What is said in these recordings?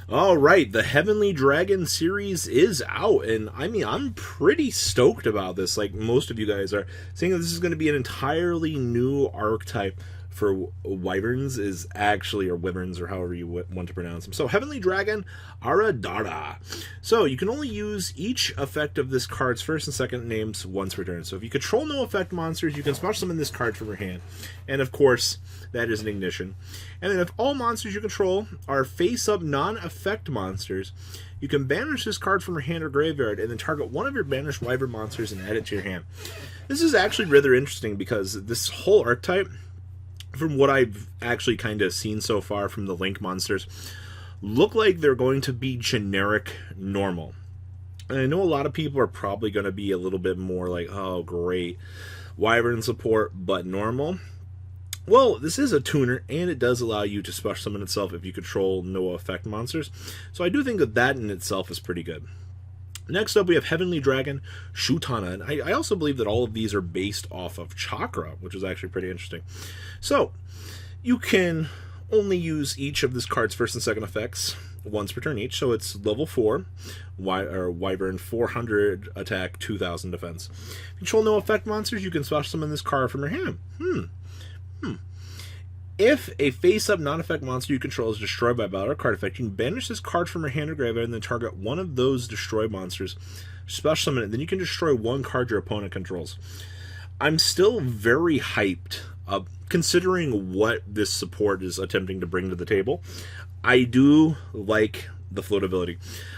All right, the Heavenly Dragon series is out, and I mean, I'm pretty stoked about this. Like most of you guys are, saying that this is going to be an entirely new archetype for wyverns, is actually, or wyverns, or however you want to pronounce them. So, Heavenly Dragon Aradara. So, you can only use each effect of this card's first and second names once per turn. So, if you control no effect monsters, you can special summon this card from your hand. And of course, that is an ignition. And then if all monsters you control are face-up non-effect monsters, you can banish this card from your hand or graveyard and then target one of your banished wyvern monsters and add it to your hand. This is actually rather interesting because this whole archetype, from what I've actually kind of seen so far from the Link monsters, look like they're going to be generic normal. And I know a lot of people are probably going to be a little bit more like, oh great, wyvern support but normal. Well, this is a tuner, and it does allow you to special summon itself if you control no effect monsters. So I do think that that in itself is pretty good. Next up, we have Heavenly Dragon Shutana, and I also believe that all of these are based off of Chakra, which is actually pretty interesting. So, you can only use each of this card's first and second effects once per turn each, so it's level 4, Wyvern 400 attack, 2000 defense. If you control no effect monsters, you can special summon this card from your hand. If a face-up non-effect monster you control is destroyed by a battle or card effect, you can banish this card from your hand or graveyard and then target one of those destroyed monsters, special summon it, then you can destroy one card your opponent controls. I'm still very hyped, considering what this support is attempting to bring to the table. I do like the floatability.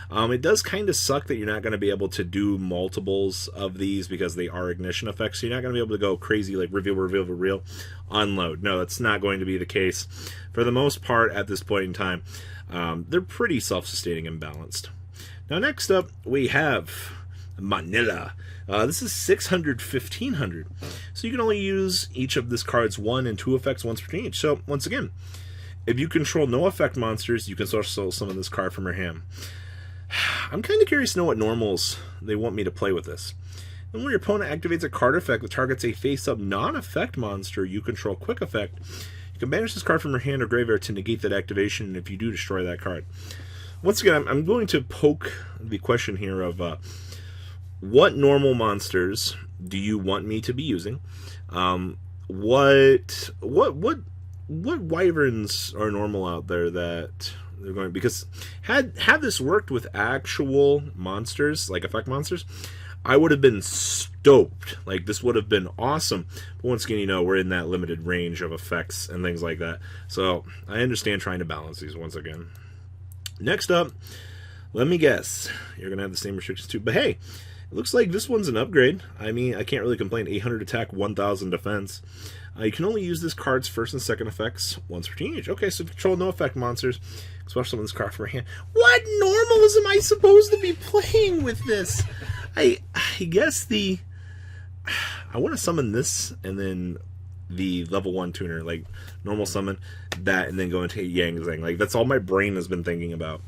It does kind of suck that you're not going to be able to do multiples of these because they are ignition effects, so you're not going to be able to go crazy like reveal, unload. No, that's not going to be the case. For the most part, at this point in time, they're pretty self-sustaining and balanced. Now, next up, we have Manila. This is 600, 1500. So you can only use each of this card's 1 and 2 effects once per turn each. So, once again, if you control no effect monsters, you can also summon this card from your hand. I'm kind of curious to know what normals they want me to play with this. And when your opponent activates a card effect that targets a face-up non-effect monster you control quick effect, you can banish this card from your hand or graveyard to negate that activation, and if you do, destroy that card. Once again, I'm going to poke the question here of what normal monsters do you want me to be using? What wyverns are normal out there that they're going, because had this worked with actual monsters, like effect monsters, I would have been stoked. Like, this would have been awesome. But once again, you know, we're in that limited range of effects and things like that. So I understand trying to balance these once again. Next up, let me guess, you're going to have the same restrictions too. But hey, it looks like this one's an upgrade. I mean, I can't really complain. 800 attack, 1000 defense. You can only use this card's first and second effects once per turn each. Okay, so control no effect monsters, special summon this card from your hand. What normals am I supposed to be playing with this? I guess I want to summon this and then the level 1 tuner, like normal summon that and then go into Yang Zhang. Like, that's all my brain has been thinking about.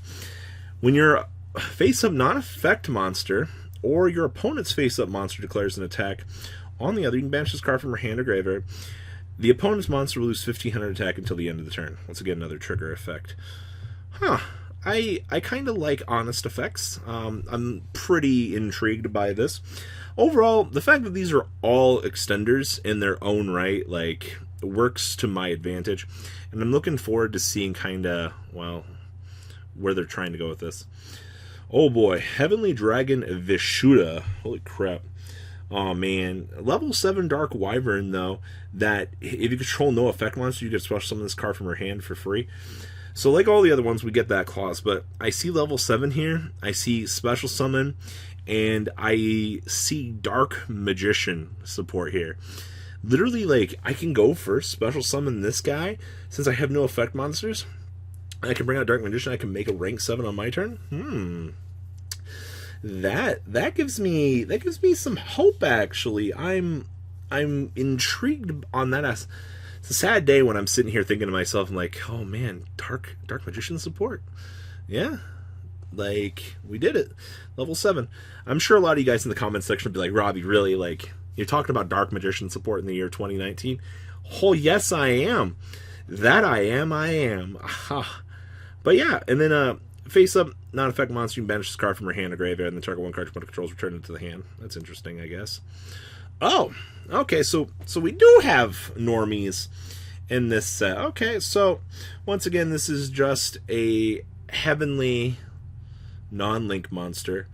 When your face-up non-effect monster or your opponent's face-up monster declares an attack on the other, you can banish this card from your hand or graveyard. The opponent's monster will lose 1500 attack until the end of the turn. Once again, another trigger effect. I kind of like honest effects. I'm pretty intrigued by this. Overall, the fact that these are all extenders in their own right, like, works to my advantage. And I'm looking forward to seeing kind of, well, where they're trying to go with this. Oh boy, Heavenly Dragon Vishuddha. Holy crap. Oh man, level 7 Dark Wyvern though, that if you control no effect monster, you can special summon this card from your hand for free. So like all the other ones, we get that clause, but I see level 7 here, I see special summon, and I see Dark Magician support here. Literally, like, I can go first, special summon this guy, since I have no effect monsters. I can bring out Dark Magician, I can make a rank 7 on my turn. That gives me some hope, actually. I'm intrigued on that. It's a sad day when I'm sitting here thinking to myself, I'm like, oh man, Dark Magician support. Yeah. Like, we did it. Level 7. I'm sure a lot of you guys in the comments section will be like, Robbie, really? Like, you're talking about Dark Magician support in the year 2019? Oh, yes, I am. That I am. Aha. But yeah, and then Face up, non-effect monster, you can banish this card from your hand or graveyard, and then target one card you put controls, return it to the hand. That's interesting, I guess. Oh, okay, so we do have normies in this set. Okay, so once again, this is just a heavenly non-link monster.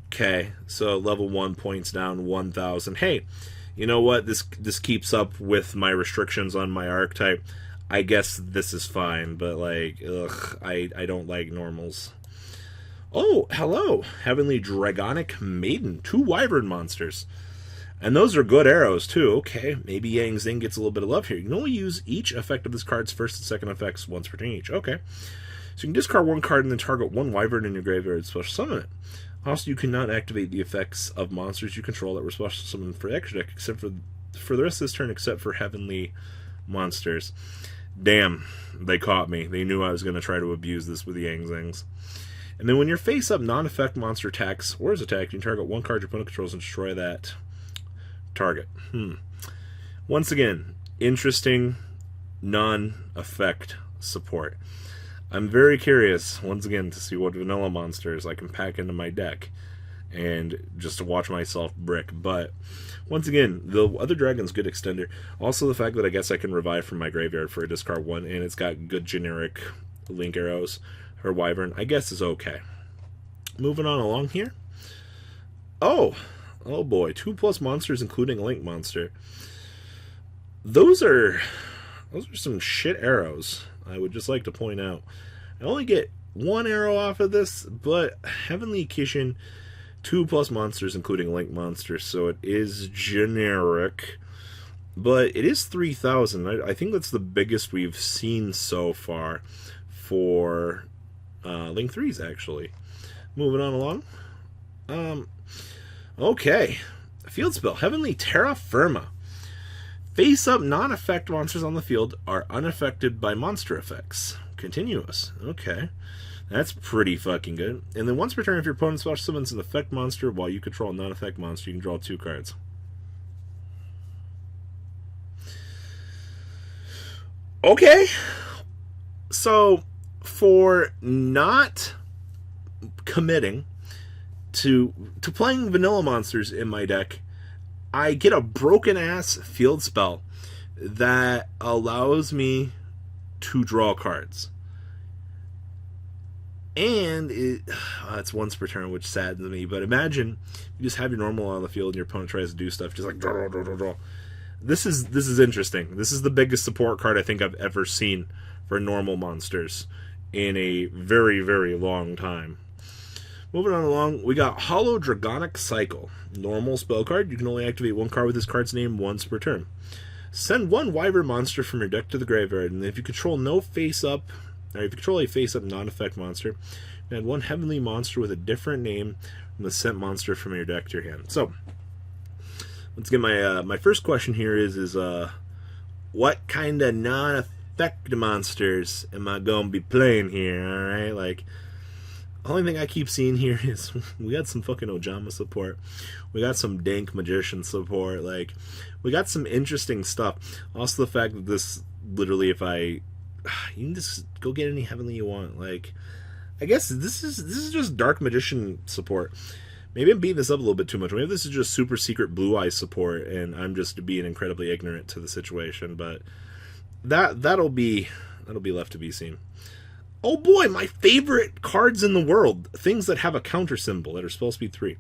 Okay, so level 1 points down 1,000. Hey, you know what? This keeps up with my restrictions on my archetype. I guess this is fine, but like, ugh, I don't like normals. Oh, hello, Heavenly Dragonic Maiden, 2 Wyvern monsters. And those are good arrows, too. Okay, maybe Yang Zing gets a little bit of love here. You can only use each effect of this card's first and second effects once per turn each. Okay. So you can discard 1 card and then target 1 Wyvern in your graveyard and special summon it. Also, you cannot activate the effects of monsters you control that were special summoned for the extra deck except for the rest of this turn, except for Heavenly monsters. Damn, they caught me. They knew I was going to try to abuse this with the Yang Zings. And then when your face-up non-effect monster attacks or is attacked, you can target 1 card your opponent controls and destroy that target. Once again, interesting non-effect support. I'm very curious, once again, to see what vanilla monsters I can pack into my deck and just to watch myself brick. But once again, the other dragon's good extender. Also the fact that I guess I can revive from my graveyard for a discard 1, and it's got good generic link arrows or wyvern, I guess is okay. Moving on along here. Oh boy, 2+ monsters including a link monster. Those are some shit arrows, I would just like to point out. I only get 1 arrow off of this, but Heavenly Kishin, 2+ monsters including a link monster, so it is generic. But it is 3,000. I think that's the biggest we've seen so far for Link 3s, actually. Moving on along. Okay. Field spell. Heavenly Terra Firma. Face-up non-effect monsters on the field are unaffected by monster effects. Continuous. Okay. That's pretty fucking good. And then once per turn, if your opponent special summons an effect monster while you control a non-effect monster, you can draw 2 cards. Okay. So, for not committing to playing vanilla monsters in my deck, I get a broken-ass field spell that allows me to draw cards. And it's once per turn, which saddens me. But imagine you just have your normal on the field and your opponent tries to do stuff, just like draw, draw, draw, draw. This is interesting. This is the biggest support card I think I've ever seen for normal monsters in a very, very long time. Moving on along, we got Hollow Dragonic Cycle. Normal spell card. You can only activate 1 card with this card's name once per turn. Send 1 Wyvern monster from your deck to the graveyard, and if you control a face-up non-effect monster, you add 1 heavenly monster with a different name from the sent monster from your deck to your hand. So, let's get my first question here is what kind of non-effect monsters am I going to be playing here, alright? Like, the only thing I keep seeing here is we got some fucking Ojama support. We got some dank magician support. Like, we got some interesting stuff. Also, the fact that this literally, you can just go get any heavenly you want. Like, I guess this is just dark magician support. Maybe I'm beating this up a little bit too much. Maybe this is just super secret blue eye support, and I'm just being incredibly ignorant to the situation. But that'll be left to be seen. Oh boy, my favorite cards in the world. Things that have a counter symbol that are spell speed 3.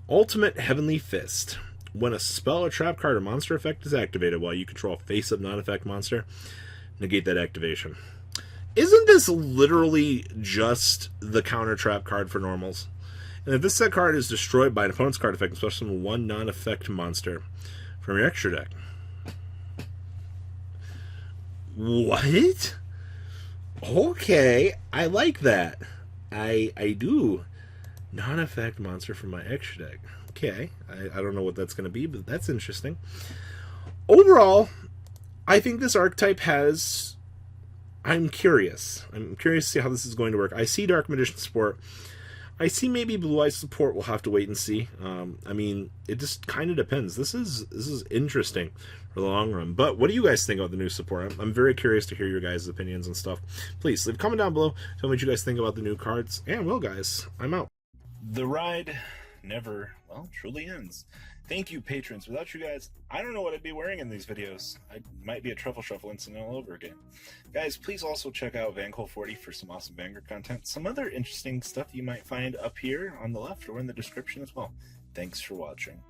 Ultimate Heavenly Fist. When a spell, a trap card, or monster effect is activated while you control a face-up non-effect monster, negate that activation. Isn't this literally just the counter trap card for normals? And if this set card is destroyed by an opponent's card effect, special summon 1 non-effect monster from your extra deck. What? Okay, I like that. I do. Non-effect monster from my extra deck. Okay, I don't know what that's going to be, but that's interesting. Overall, I think this archetype has... I'm curious. I'm curious to see how this is going to work. I see Dark Magician support. I see maybe Blue Eyes support. We'll have to wait and see. I mean, it just kind of depends. This is interesting for the long run. But what do you guys think about the new support? I'm very curious to hear your guys' opinions and stuff. Please leave a comment down below. Tell me what you guys think about the new cards. And well, guys, I'm out. The ride never, well, truly ends. Thank you, patrons. Without you guys, I don't know what I'd be wearing in these videos. I might be a truffle shuffle incident all over again. Guys, please also check out VanCole40 for some awesome Vanguard content. Some other interesting stuff you might find up here on the left or in the description as well. Thanks for watching.